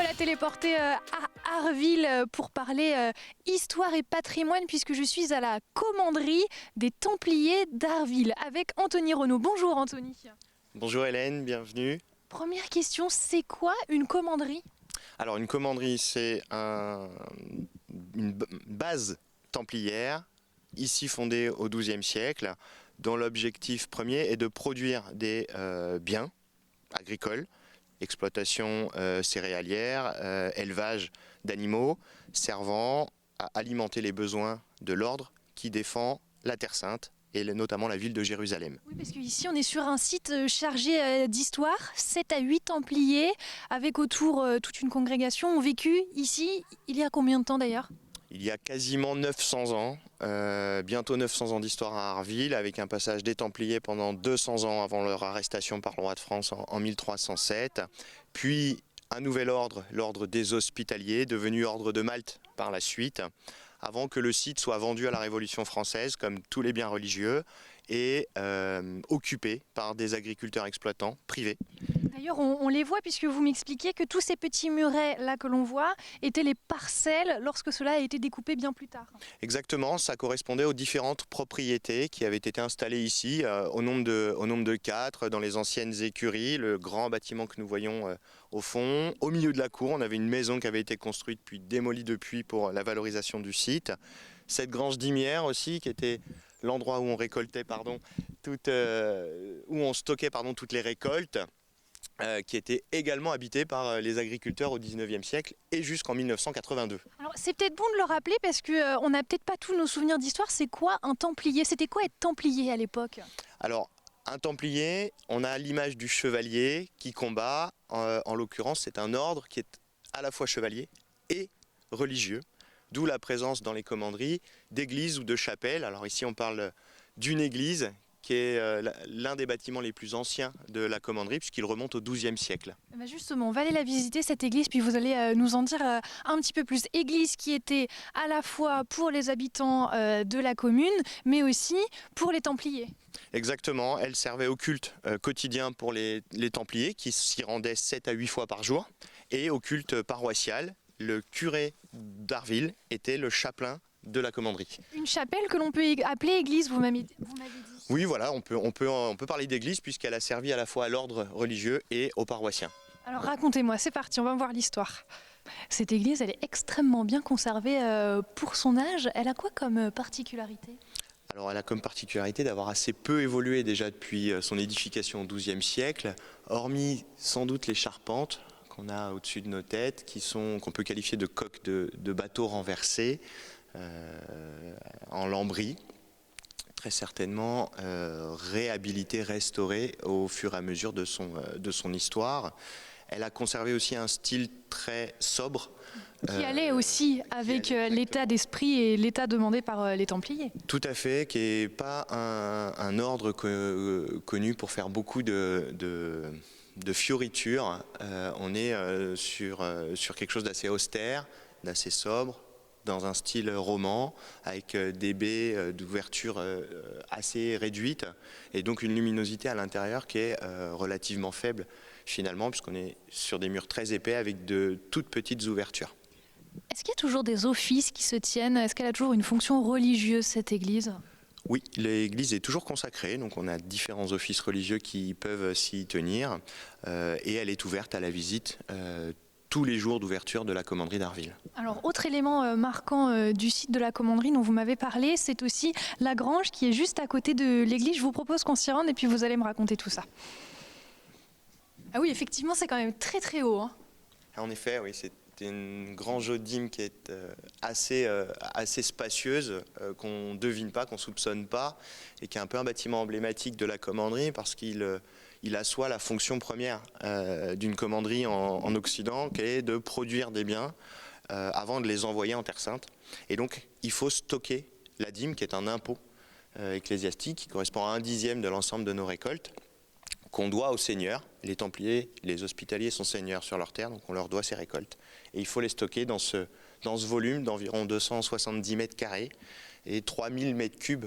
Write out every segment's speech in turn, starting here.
voilà téléporté à Arville pour parler histoire et patrimoine puisque je suis à la commanderie des Templiers d'Arville avec Anthony Renaud. Bonjour Anthony. Bonjour Hélène, bienvenue. Première question, c'est quoi une commanderie? Alors une commanderie, c'est une base templière, ici fondée au XIIe siècle, dont l'objectif premier est de produire des biens agricoles, exploitation céréalière, élevage d'animaux, servant à alimenter les besoins de l'ordre qui défend la Terre Sainte et notamment la ville de Jérusalem. Oui, parce qu'ici on est sur un site chargé d'histoire, 7 à 8 Templiers, avec autour toute une congrégation ont vécu ici, il y a combien de temps d'ailleurs? Il y a quasiment 900 ans, bientôt 900 ans d'histoire à Arville, avec un passage des Templiers pendant 200 ans avant leur arrestation par le roi de France en 1307, puis un nouvel ordre, l'ordre des Hospitaliers, devenu ordre de Malte par la suite, avant que le site soit vendu à la Révolution française, comme tous les biens religieux, et occupé par des agriculteurs exploitants privés. D'ailleurs, on les voit puisque vous m'expliquiez que tous ces petits murets là que l'on voit étaient les parcelles lorsque cela a été découpé bien plus tard. Exactement, ça correspondait aux différentes propriétés qui avaient été installées ici, au nombre de 4, dans les anciennes écuries, le grand bâtiment que nous voyons au fond. Au milieu de la cour, on avait une maison qui avait été construite puis démolie depuis pour la valorisation du site. Cette grange d'Imière aussi, qui était l'endroit où on récoltait, où on stockait toutes les récoltes, qui était également habité par les agriculteurs au 19e siècle et jusqu'en 1982. Alors c'est peut-être bon de le rappeler parce qu'on n'a peut-être pas tous nos souvenirs d'histoire. C'est quoi un Templier? C'était quoi être Templier à l'époque? Alors, un Templier, on a l'image du chevalier qui combat. En l'occurrence, c'est un ordre qui est à la fois chevalier et religieux. D'où la présence dans les commanderies d'églises ou de chapelles. Alors ici, on parle d'une église qui est l'un des bâtiments les plus anciens de la commanderie, puisqu'il remonte au XIIe siècle. Ben justement, on va aller la visiter cette église, puis vous allez nous en dire un petit peu plus. Église qui était à la fois pour les habitants de la commune, mais aussi pour les Templiers. Exactement, elle servait au culte quotidien pour les Templiers, qui s'y rendaient 7 à 8 fois par jour, et au culte paroissial. Le curé d'Arville était le chapelain de la commanderie. Une chapelle que l'on peut appeler église, vous m'avez dit. Oui, voilà, on peut parler d'église puisqu'elle a servi à la fois à l'ordre religieux et aux paroissiens. Alors racontez-moi, c'est parti, on va voir l'histoire. Cette église, elle est extrêmement bien conservée pour son âge. Elle a quoi comme particularité ? Alors elle a comme particularité d'avoir assez peu évolué déjà depuis son édification au XIIe siècle, hormis sans doute les charpentes qu'on a au-dessus de nos têtes, qu'on peut qualifier de coques de bateaux renversés en lambris, très certainement réhabilitées, restaurées au fur et à mesure de son histoire. Elle a conservé aussi un style très sobre. Qui allait aussi avec l'état d'esprit et l'état demandé par les Templiers. Tout à fait, qui n'est pas un ordre connu pour faire beaucoup de fioritures. On est sur quelque chose d'assez austère, d'assez sobre, dans un style roman, avec des baies d'ouverture assez réduites, et donc une luminosité à l'intérieur qui est relativement faible finalement, puisqu'on est sur des murs très épais avec de toutes petites ouvertures. Est-ce qu'il y a toujours des offices qui se tiennent? Est-ce qu'elle a toujours une fonction religieuse, cette église? Oui, l'église est toujours consacrée, donc on a différents offices religieux qui peuvent s'y tenir, et elle est ouverte à la visite tous les jours d'ouverture de la commanderie d'Arville. Alors, autre élément marquant du site de la commanderie dont vous m'avez parlé, c'est aussi la grange qui est juste à côté de l'église. Je vous propose qu'on s'y rende et puis vous allez me raconter tout ça. Ah oui, effectivement, c'est quand même très très haut. Hein. En effet, oui, c'est une grange Odime qui est assez spacieuse, qu'on ne devine pas, qu'on ne soupçonne pas, et qui est un peu un bâtiment emblématique de la commanderie parce qu'il assoit la fonction première d'une commanderie en Occident, qui est de produire des biens avant de les envoyer en Terre Sainte. Et donc, il faut stocker la dîme, qui est un impôt ecclésiastique, qui correspond à 1/10 de l'ensemble de nos récoltes, qu'on doit aux seigneurs. Les Templiers, les Hospitaliers sont seigneurs sur leur terre, donc on leur doit ces récoltes. Et il faut les stocker dans ce volume d'environ 270 mètres carrés et 3000 mètres cubes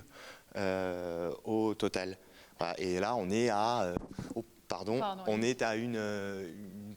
au total. Voilà. Et là, on est à, on est à une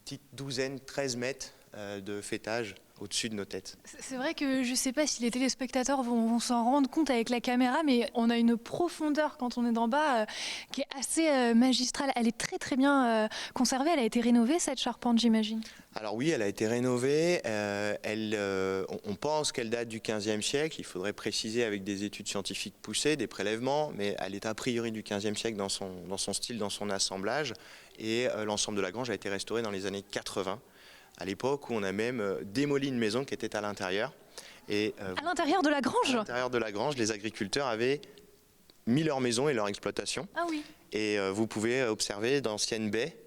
petite douzaine, 13 mètres de fêtage au-dessus de nos têtes. C'est vrai que je ne sais pas si les téléspectateurs vont s'en rendre compte avec la caméra, mais on a une profondeur quand on est d'en bas qui est assez magistrale. Elle est très très bien conservée. Elle a été rénovée, cette charpente, j'imagine. Alors oui, elle a été rénovée. On pense qu'elle date du XVe siècle. Il faudrait préciser avec des études scientifiques poussées, des prélèvements, mais elle est a priori du XVe siècle dans son style, dans son assemblage. Et l'ensemble de la grange a été restauré dans les années 80. À l'époque où on a même démoli une maison qui était à l'intérieur. À l'intérieur de la grange ? À l'intérieur de la grange, les agriculteurs avaient mis leur maison et leur exploitation. Ah oui. Et vous pouvez observer d'anciennes baies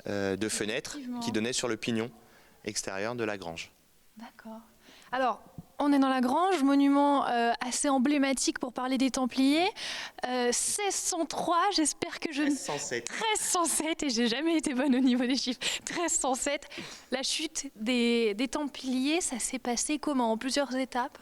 de fenêtres qui donnaient sur le pignon extérieur de la grange. D'accord. Alors, on est dans la grange, monument assez emblématique pour parler des Templiers. 1603, j'espère que je... 1307. 1307, et j'ai jamais été bonne au niveau des chiffres. 1307, la chute des Templiers, ça s'est passé comment? En plusieurs étapes?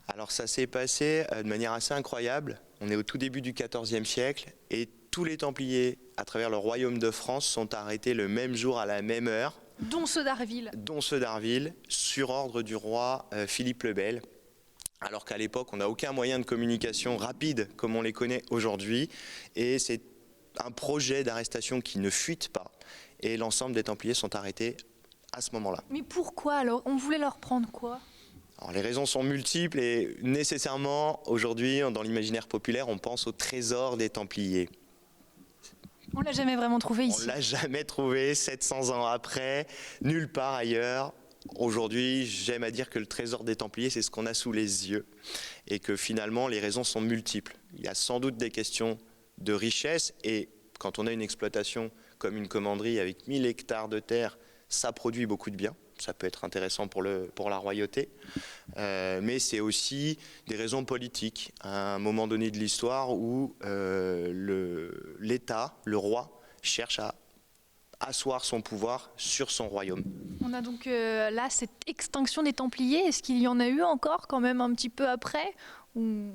Alors ça s'est passé de manière assez incroyable. On est au tout début du XIVe siècle et tous les Templiers à travers le royaume de France sont arrêtés le même jour à la même heure. Dont ceux d'Arville. Sur ordre du roi Philippe le Bel. Alors qu'à l'époque, on n'a aucun moyen de communication rapide comme on les connaît aujourd'hui. Et c'est un projet d'arrestation qui ne fuite pas. Et l'ensemble des Templiers sont arrêtés à ce moment-là. Mais pourquoi alors? On voulait leur prendre quoi? Alors, les raisons sont multiples et nécessairement, aujourd'hui, dans l'imaginaire populaire, on pense au trésor des Templiers. On ne l'a jamais vraiment trouvé ici. On ne l'a jamais trouvé, 700 ans après, nulle part ailleurs. Aujourd'hui, j'aime à dire que le trésor des Templiers, c'est ce qu'on a sous les yeux. Et que finalement, les raisons sont multiples. Il y a sans doute des questions de richesse. Et quand on a une exploitation comme une commanderie avec 1000 hectares de terre, ça produit beaucoup de biens. Ça peut être intéressant pour la royauté. Mais c'est aussi des raisons politiques. À un moment donné de l'histoire où l'État, le roi, cherche à asseoir son pouvoir sur son royaume. On a donc là cette extinction des Templiers. Est-ce qu'il y en a eu encore quand même un petit peu après ou...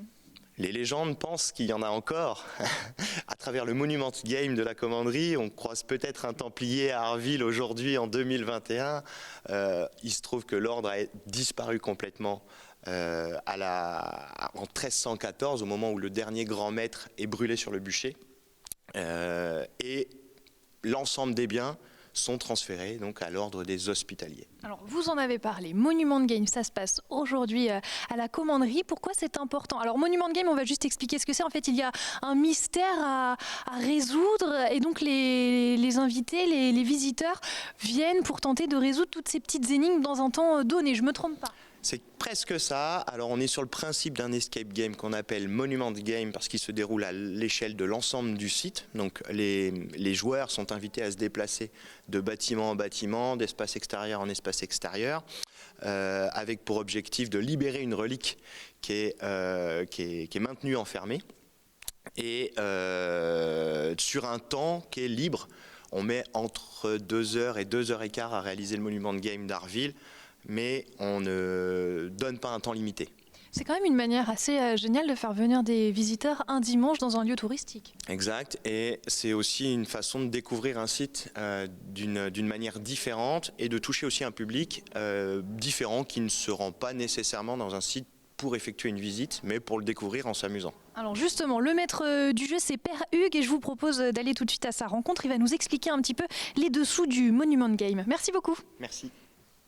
Les légendes pensent qu'il y en a encore. À travers le Monument Game de la commanderie, on croise peut-être un Templier à Arville aujourd'hui en 2021. Il se trouve que l'ordre a disparu complètement en 1314, au moment où le dernier grand maître est brûlé sur le bûcher. Et l'ensemble des biens sont transférés donc à l'ordre des hospitaliers. Alors vous en avez parlé, Monument Game, ça se passe aujourd'hui à la commanderie. Pourquoi c'est important? Alors Monument Game, on va juste expliquer ce que c'est. En fait, il y a un mystère à résoudre et donc les invités, les visiteurs viennent pour tenter de résoudre toutes ces petites énigmes dans un temps donné. Je ne me trompe pas? C'est presque ça. Alors on est sur le principe d'un escape game qu'on appelle Monument Game parce qu'il se déroule à l'échelle de l'ensemble du site. Donc les joueurs sont invités à se déplacer de bâtiment en bâtiment, d'espace extérieur en espace extérieur, avec pour objectif de libérer une relique qui est maintenue enfermée. Et sur un temps qui est libre, on met entre 2 heures et 2 heures et quart à réaliser le Monument Game d'Arville. Mais on ne donne pas un temps limité. C'est quand même une manière assez géniale de faire venir des visiteurs un dimanche dans un lieu touristique. Exact, et c'est aussi une façon de découvrir un site d'une manière différente et de toucher aussi un public différent qui ne se rend pas nécessairement dans un site pour effectuer une visite, mais pour le découvrir en s'amusant. Alors justement, le maître du jeu, c'est Père Hugues, et je vous propose d'aller tout de suite à sa rencontre. Il va nous expliquer un petit peu les dessous du Monument Game. Merci beaucoup. Merci.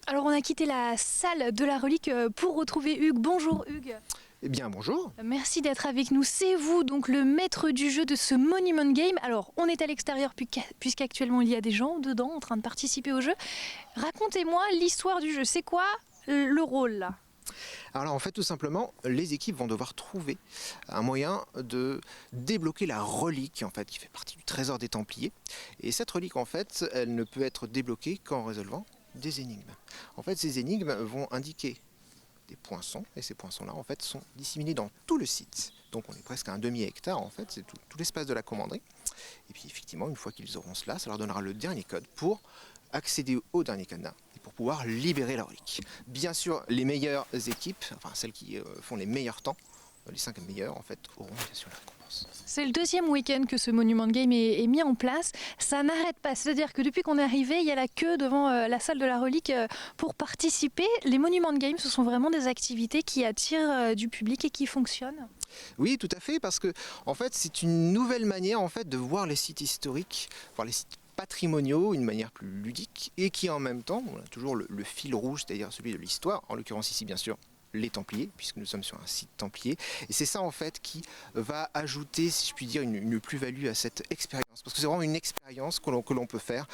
Alors on a quitté la salle de la relique pour retrouver Hugues. Bonjour Hugues. Eh bien bonjour. Merci d'être avec nous. C'est vous donc le maître du jeu de ce Monument Game. Alors on est à l'extérieur puisqu'actuellement il y a des gens dedans en train de participer au jeu. Racontez-moi l'histoire du jeu. C'est quoi le rôle là ? Alors en fait tout simplement les équipes vont devoir trouver un moyen de débloquer la relique en fait qui fait partie du trésor des Templiers. Et cette relique en fait elle ne peut être débloquée qu'en résolvant des énigmes. En fait, ces énigmes vont indiquer des poinçons, et ces poinçons-là, en fait, sont disséminés dans tout le site. Donc, on est presque à un demi-hectare, en fait, c'est tout l'espace de la commanderie. Et puis, effectivement, une fois qu'ils auront cela, ça leur donnera le dernier code pour accéder au dernier cadenas et pour pouvoir libérer la relique. Bien sûr, les meilleures équipes, enfin celles qui font les meilleurs temps, les 5 meilleurs, en fait, auront bien sûr la récompense. France. C'est le deuxième week-end que ce Monument Game est mis en place. Ça n'arrête pas. C'est-à-dire que depuis qu'on est arrivé, il y a la queue devant la salle de la relique pour participer. Les Monument Games, ce sont vraiment des activités qui attirent du public et qui fonctionnent. Oui, tout à fait, parce que en fait, c'est une nouvelle manière en fait de voir les sites historiques, voir les sites patrimoniaux, une manière plus ludique, et qui en même temps, on a toujours le fil rouge, c'est-à-dire celui de l'histoire, en l'occurrence ici bien sûr les Templiers, puisque nous sommes sur un site Templier, et c'est ça en fait qui va ajouter, si je puis dire, une plus-value à cette expérience, parce que c'est vraiment une expérience que l'on peut faire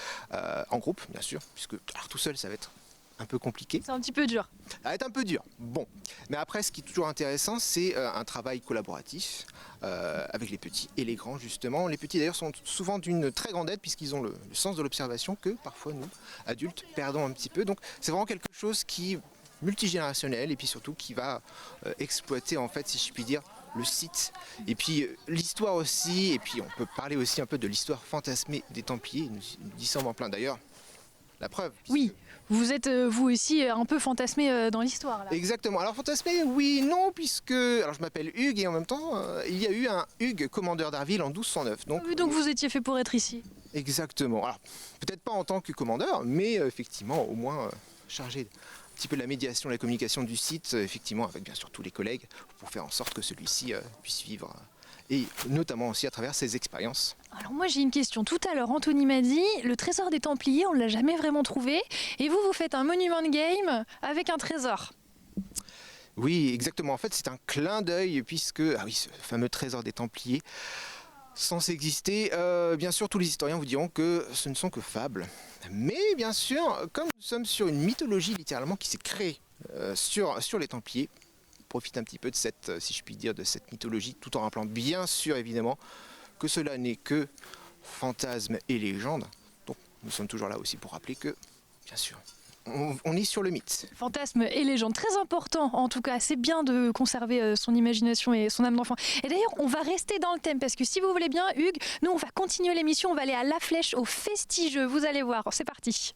en groupe, bien sûr, puisque alors, tout seul ça va être un peu compliqué. C'est un petit peu dur. Ça va être un peu dur. Bon, mais après, ce qui est toujours intéressant, c'est un travail collaboratif avec les petits et les grands, justement. Les petits, d'ailleurs, sont souvent d'une très grande aide puisqu'ils ont le sens de l'observation que parfois nous, adultes, perdons un petit peu. Donc, c'est vraiment quelque chose qui est multigénérationnel et puis surtout qui va exploiter, en fait, si je puis dire, le site. Et puis l'histoire aussi. Et puis, on peut parler aussi un peu de l'histoire fantasmée des Templiers. Nous y sommes en plein, d'ailleurs. La preuve. Oui, vous êtes vous aussi un peu fantasmé dans l'histoire. Là. Exactement. Alors fantasmé, oui, non, puisque alors je m'appelle Hugues et en même temps il y a eu un Hugues commandeur d'Arville en 1209. Donc vous étiez fait pour être ici. Exactement. Alors peut-être pas en tant que commandeur, mais effectivement au moins chargé un petit peu de la médiation, de la communication du site, effectivement avec bien sûr tous les collègues pour faire en sorte que celui-ci puisse vivre. Et notamment aussi à travers ses expériences. Alors moi j'ai une question. Tout à l'heure Anthony m'a dit le trésor des Templiers on ne l'a jamais vraiment trouvé et vous faites un Monument Game avec un trésor. Oui exactement, en fait c'est un clin d'œil puisque, ah oui ce fameux trésor des Templiers censé exister, bien sûr tous les historiens vous diront que ce ne sont que fables. Mais bien sûr comme nous sommes sur une mythologie littéralement qui s'est créée sur les Templiers, profite un petit peu de cette, si je puis dire, de cette mythologie, tout en rappelant bien sûr évidemment que cela n'est que fantasme et légende. Donc nous sommes toujours là aussi pour rappeler que, bien sûr, on est sur le mythe. Fantasme et légende, très important en tout cas, c'est bien de conserver son imagination et son âme d'enfant. Et d'ailleurs on va rester dans le thème parce que si vous voulez bien Hugues, nous on va continuer l'émission, on va aller à La Flèche, au Festigeux, vous allez voir, c'est parti.